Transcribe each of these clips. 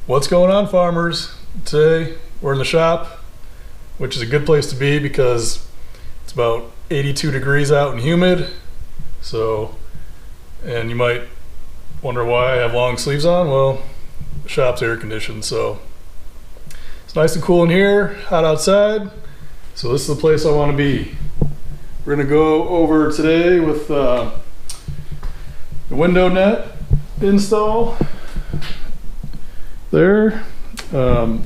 What's going on, farmers? Today we're in the shop, which is a good place to be because it's about 82 degrees out and humid. And you might wonder why I have long sleeves on. Well, the shop's air conditioned, so it's nice and cool in here, hot outside. So this is the place I want to be. We're gonna go over today with the window net install there. I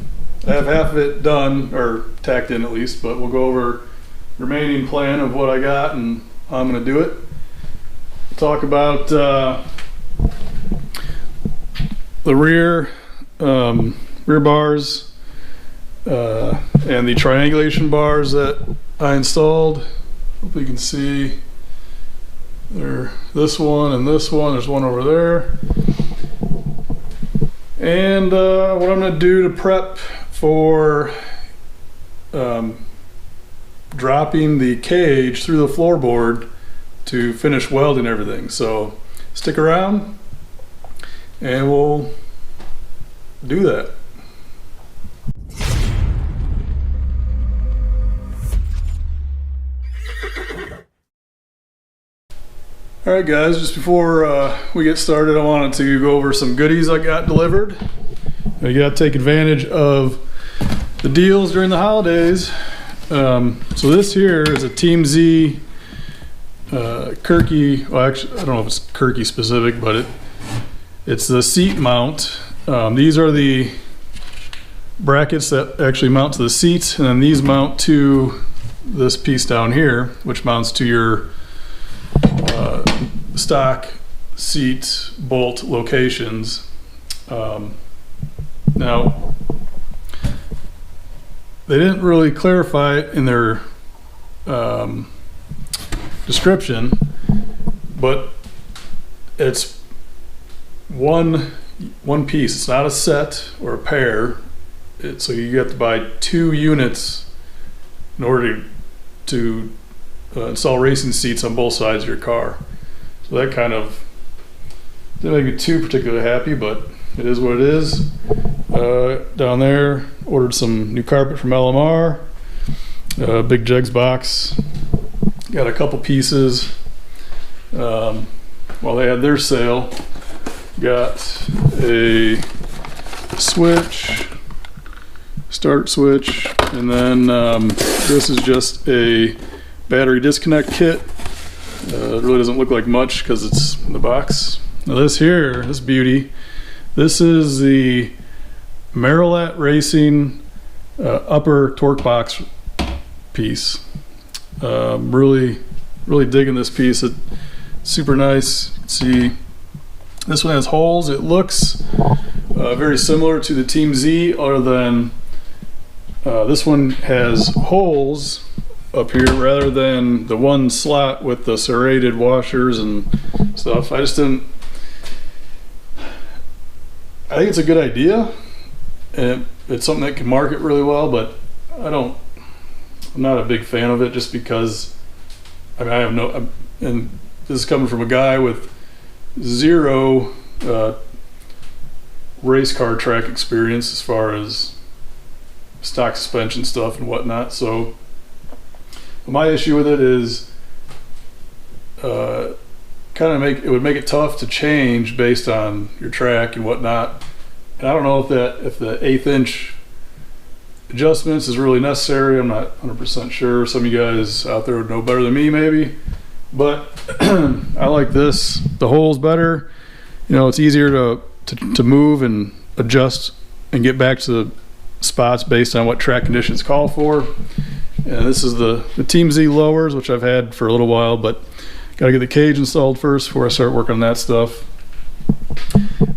have half of it done, or tacked in at least, but we'll go over the remaining plan of what I got and how I'm gonna do it. Talk about the rear bars and the triangulation bars that I installed. Hopefully you can see there, this one and this one. There's one over there. And what I'm going to do to prep for dropping the cage through the floorboard to finish welding everything. So stick around and we'll do that. Alright guys, just before we get started, I wanted to go over some goodies I got delivered. You got to take advantage of the deals during the holidays. So this here is a Team Z Kirky, well actually I don't know if it's Kirky specific, but it's the seat mount. These are the brackets that actually mount to the seat, and then these mount to this piece down here, which mounts to your stock seat bolt locations. Now they didn't really clarify it in their description, but it's one piece. It's not a set or a pair. So you have to buy 2 units in order to install racing seats on both sides of your car. So that kind of didn't make me too particularly happy, but it is what it is. Down there, ordered some new carpet from LMR. Big Jegs box. Got a couple pieces while they had their sale. Got a switch, start switch, and then this is just a battery disconnect kit. It really doesn't look like much because it's in the box. Now this here, this beauty, this is the Marilat Racing upper torque box piece. Really digging this piece. It's super nice. You can see this one has holes. It looks very similar to the Team Z, other than this one has holes up here rather than the one slot with the serrated washers and stuff. I think it's a good idea, and it's something that can market really well, but I'm not a big fan of it, just because I have no, and this is coming from a guy with zero race car track experience as far as stock suspension stuff and whatnot. So my issue with it is it would make it tough to change based on your track and whatnot. And I don't know if the 1/8 inch adjustments is really necessary. I'm not 100% sure. Some of you guys out there would know better than me maybe, but I like this. The hole's better. You know, it's easier to move and adjust and get back to the spots based on what track conditions call for. And this is the Team Z lowers, which I've had for a little while, but got to get the cage installed first before I start working on that stuff.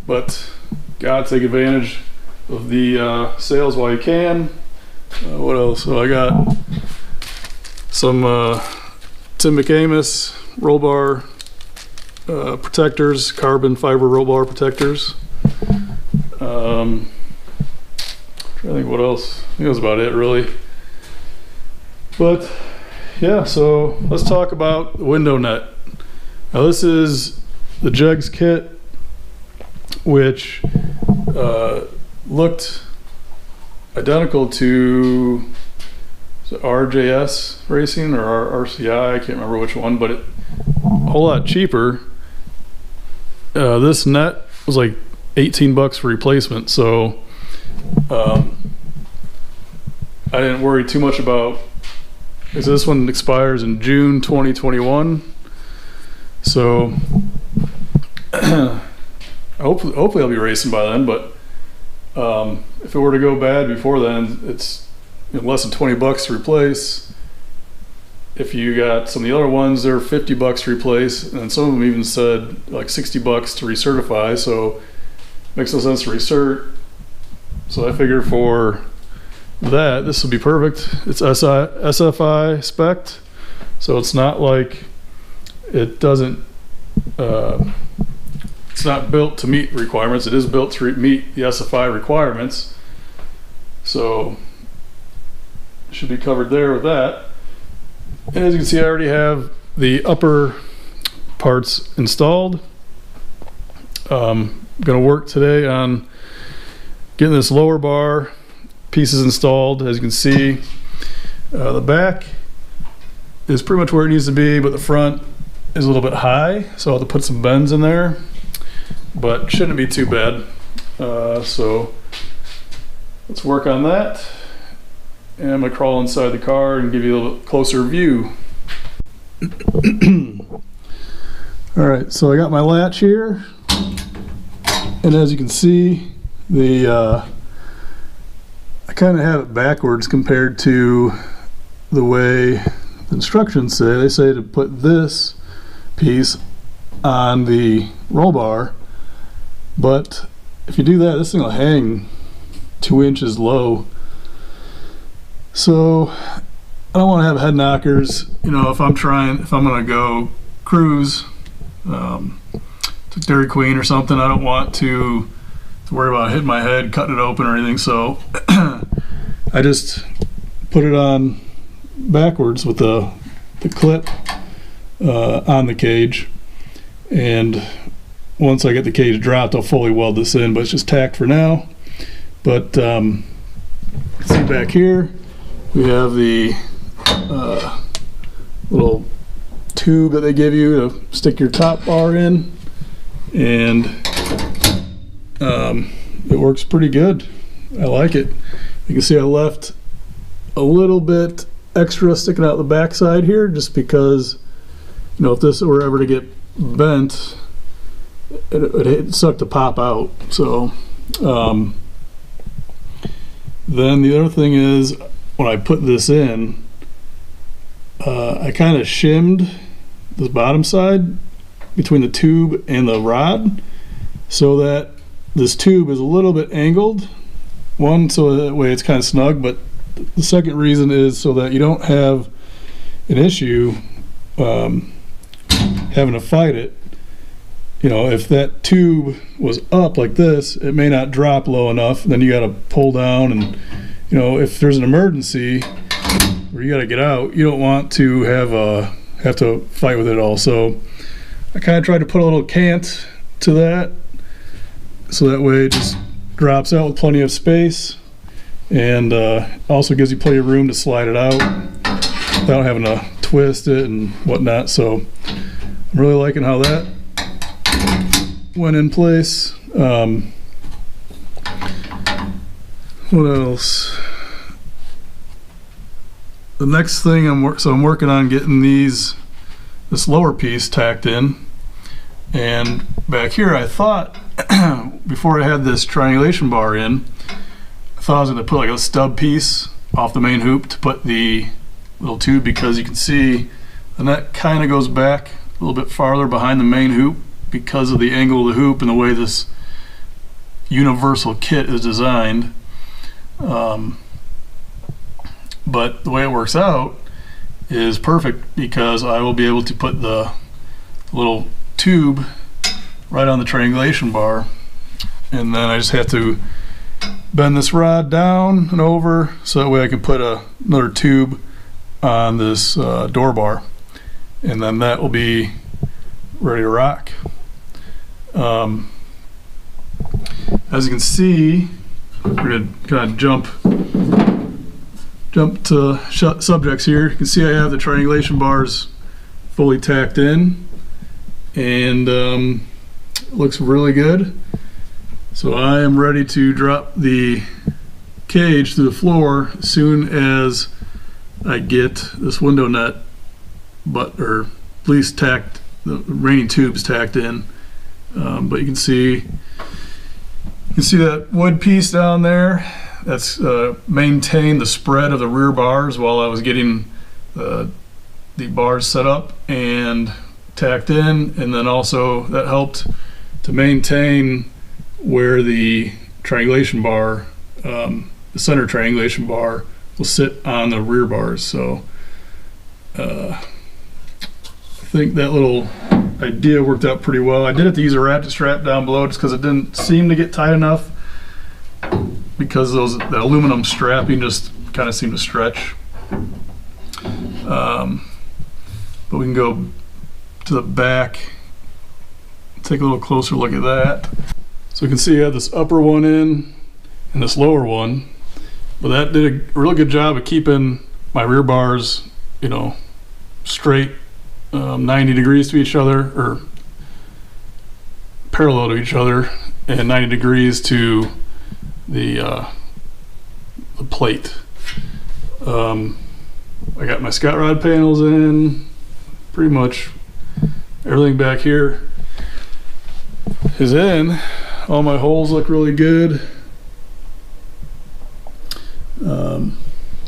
But gotta take advantage of the sales while you can. What else? So I got some Tim McAmis roll bar protectors, carbon fiber roll bar protectors. Trying to think what else. I think that's about it really. But yeah, so let's talk about the window net. Now this is the Jegs kit, which looked identical to RJS Racing or RCI, I can't remember which one, but a whole lot cheaper. This net was like 18 bucks for replacement, so I didn't worry too much about, because this one expires in June 2021, so hopefully I'll be racing by then, but if it were to go bad before then, it's less than 20 bucks to replace. If you got some of the other ones, they're 50 bucks to replace, and some of them even said like 60 bucks to recertify, so makes no sense to recert. So I figure for that, this will be perfect. It's SFI spec, so it's not like it doesn't, it's not built to meet requirements. It is built to meet the SFI requirements, so should be covered there with that. And as you can see, I already have the upper parts installed. Gonna work today on getting this lower bar pieces installed. As you can see, the back is pretty much where it needs to be, but the front is a little bit high, so I'll have to put some bends in there, but shouldn't be too bad. So let's work on that. And I'm gonna crawl inside the car and give you a little closer view. All right, so I got my latch here, and as you can see, I kind of have it backwards compared to the way the instructions say. They say to put this piece on the roll bar, but if you do that, this thing will hang 2 inches low. So I don't want to have head knockers, if I'm gonna go cruise to Dairy Queen or something. I don't want to worry about hitting my head, cutting it open or anything, so I just put it on backwards with the clip on the cage, and once I get the cage dropped, I'll fully weld this in, but it's just tacked for now. But see back here, we have the little tube that they give you to stick your top bar in, and it works pretty good. I like it. You can see I left a little bit extra sticking out the back side here, just because if this were ever to get bent, it suck to pop out. So then the other thing is, when I put this in, I kind of shimmed the bottom side between the tube and the rod, so that this tube is a little bit angled. One, so that way it's kind of snug, but the second reason is so that you don't have an issue having to fight it. If that tube was up like this, it may not drop low enough, then you got to pull down, and if there's an emergency where you got to get out, you don't want to have to fight with it all. So I kind of tried to put a little cant to that, so that way it just drops out with plenty of space, and also gives you plenty of room to slide it out without having to twist it and whatnot. So I'm really liking how that went in place. What else? The next thing I'm working on getting this lower piece tacked in, and back here I thought before I had this triangulation bar in, I thought I was going to put like a stub piece off the main hoop to put the little tube, because you can see the net kind of goes back a little bit farther behind the main hoop because of the angle of the hoop and the way this universal kit is designed. But the way it works out is perfect, because I will be able to put the little tube right on the triangulation bar, and then I just have to bend this rod down and over, so that way I can put another tube on this door bar, and then that will be ready to rock. As you can see, we're gonna kind of jump to subjects here. You can see I have the triangulation bars fully tacked in, and it looks really good. So I am ready to drop the cage to the floor as soon as I get this window net, or at least tacked, the remaining tubes tacked in. But you can see that wood piece down there. That's maintained the spread of the rear bars while I was getting the bars set up and tacked in, and then also that helped to maintain where the triangulation bar, the center triangulation bar, will sit on the rear bars. So I think that little idea worked out pretty well. I did have to use a ratchet strap down below just because it didn't seem to get tight enough, because that aluminum strapping just kind of seemed to stretch. But we can go to the back, take a little closer look at that. So you can see I have this upper one in and this lower one, but that did a real good job of keeping my rear bars, you know, straight, 90 degrees to each other, or parallel to each other, and 90 degrees to the plate. I got my Scott rod panels in, pretty much everything back here is in. All my holes look really good.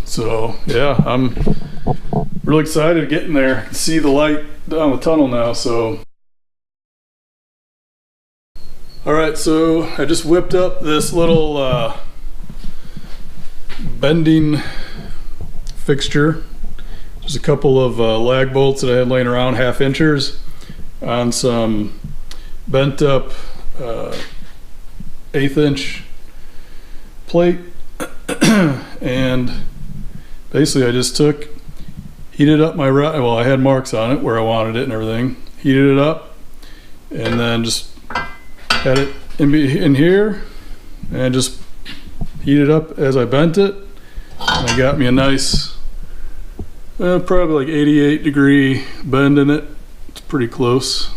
So yeah, I'm really excited to get in there and see the light down the tunnel now. So all right, so I just whipped up this little bending fixture. Just a couple of lag bolts that I had laying around, 1/2 inchers, on some bent up 1/8 inch plate. And basically I just heated up my rod. Well, I had marks on it where I wanted it and everything. Heated it up, and then just had it in here, and just heated up as I bent it. And I got me a nice, probably like 88 degree bend in it. It's pretty close.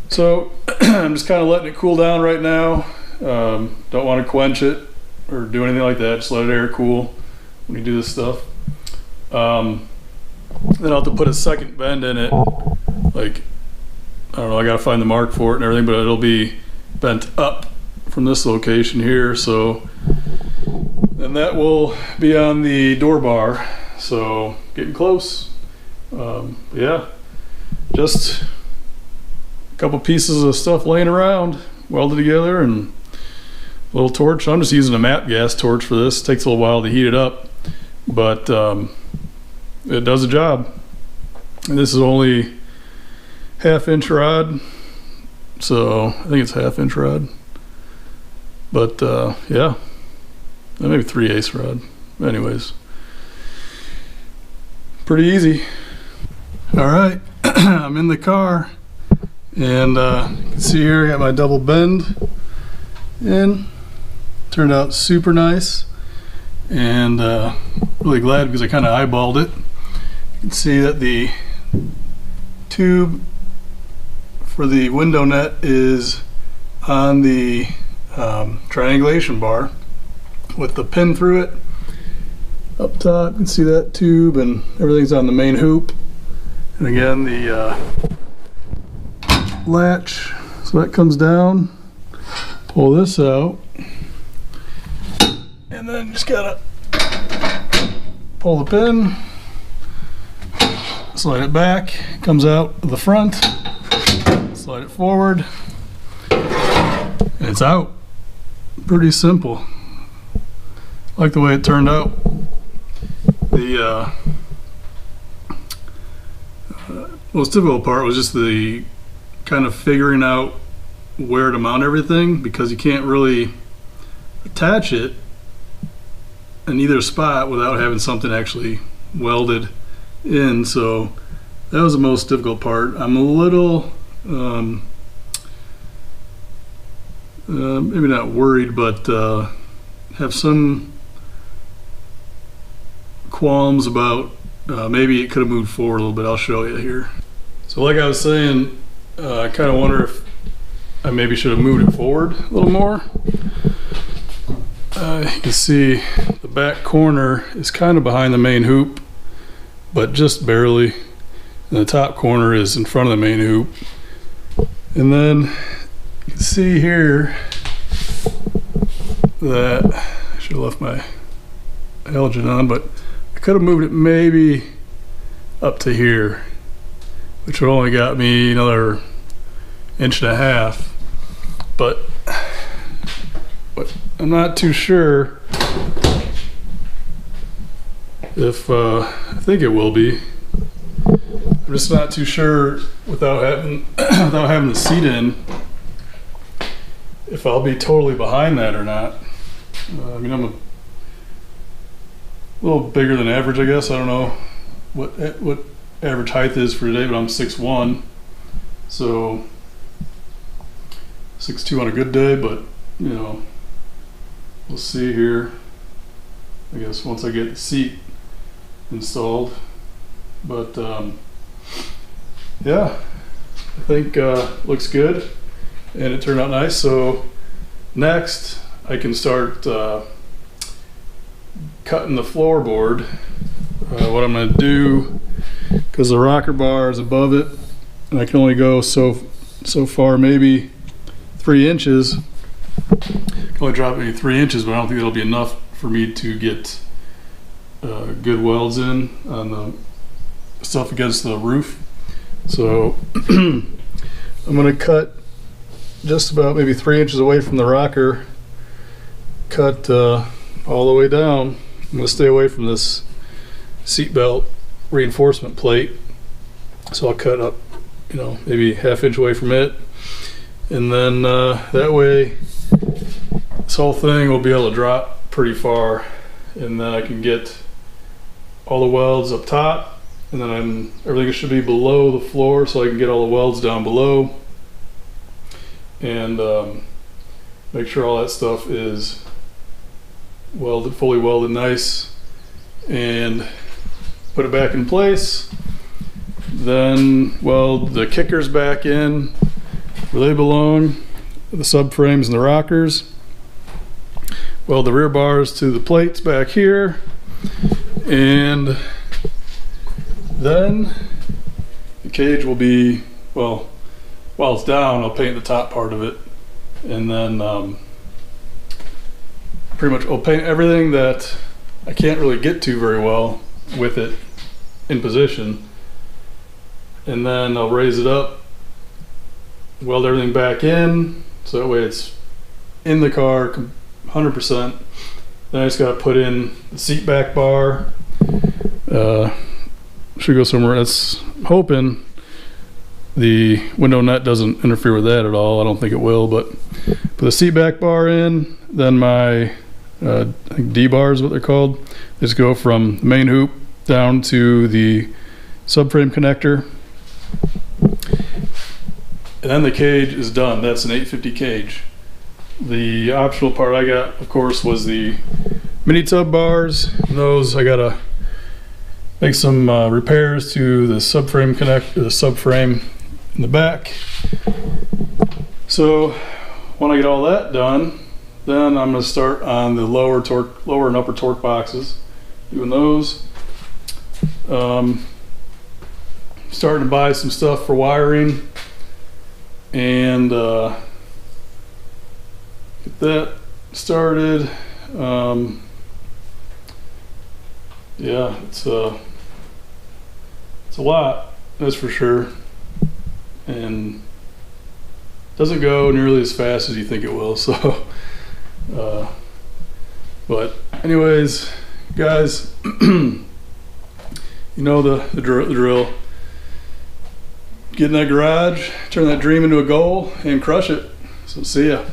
So I'm just kind of letting it cool down right now. Don't want to quench it or do anything like that. Just let it air cool when you do this stuff. Then I'll have to put a second bend in it. Like, I don't know, I gotta find the mark for it and everything, but it'll be bent up from this location here. So, and that will be on the door bar. So getting close. Yeah, just a couple pieces of stuff laying around, welded together, and a little torch. I'm just using a MAP gas torch for this. It takes a little while to heat it up, but it does the job. And this is only 1/2 inch rod, so I think it's 1/2 inch rod. But yeah, maybe 3/8 rod. Anyways, pretty easy. All right, I'm in the car, and you can see here I got my double bend in. Turned out super nice, and really glad because I kind of eyeballed it. You can see that the tube for the window net is on the triangulation bar with the pin through it. Up top you can see that tube, and everything's on the main hoop. And again, the latch, so that comes down. Pull this out, and then just gotta pull the pin, slide it back, comes out the front, slide it forward, and it's out. Pretty simple. I like the way it turned out. The most difficult part was just the kind of figuring out where to mount everything, because you can't really attach it in either spot without having something actually welded in. So that was the most difficult part. I'm a little maybe not worried, but have some qualms about maybe it could have moved forward a little bit. I'll show you here. So like I was saying, I kind of wonder if I maybe should have moved it forward a little more. You can see the back corner is kind of behind the main hoop, but just barely. And the top corner is in front of the main hoop. And then you can see here that I should have left my halogen on, but I could have moved it maybe up to here, which would only got me another 1.5 inches. But I'm not too sure if I think it will be. I'm just not too sure without having without having the seat in if I'll be totally behind that or not. I mean, I'm a little bigger than average, I guess. I don't know what average height is for today, but I'm 6'1", so 6'2" on a good day. But you know, we'll see here, I guess, once I get the seat installed. But yeah, I think looks good, and it turned out nice. So next I can start cutting the floorboard. What I'm going to do, because the rocker bar is above it and I can only go so far, maybe 3 inches. I can only drop maybe 3 inches, but I don't think that'll be enough for me to get good welds in on the stuff against the roof. So I'm going to cut just about maybe 3 inches away from the rocker, cut all the way down. I'm going to stay away from this seat belt reinforcement plate, so I'll cut up, you know, maybe 1/2 inch away from it, and then that way this whole thing will be able to drop pretty far, and then I can get all the welds up top, and then everything should be below the floor, so I can get all the welds down below and make sure all that stuff is welded, fully welded nice, and put it back in place. Then weld the kickers back in where they belong, the subframes and the rockers. Weld the rear bars to the plates back here, and then the cage will be, well, while it's down, I'll paint the top part of it, and then pretty much I'll paint everything that I can't really get to very well with it in position, and then I'll raise it up, weld everything back in, so that way it's in the car 100%. Then I just got to put in the seat back bar. Should go somewhere. That's hoping the window nut doesn't interfere with that at all. I don't think it will, but put the seat back bar in. Then my I think D-bars, what they're called, just go from the main hoop down to the subframe connector, and then the cage is done. That's an 850 cage. The optional part I got, of course, was the mini tub bars. And those I gotta make some repairs to the subframe the subframe in the back. So when I get all that done, then I'm going to start on the lower and upper torque boxes, doing those. Starting to buy some stuff for wiring, and get that started. Yeah, it's a lot, that's for sure, and doesn't go nearly as fast as you think it will. So but anyways, guys, you know the drill. Get in that garage, turn that dream into a goal, and crush it. So see ya.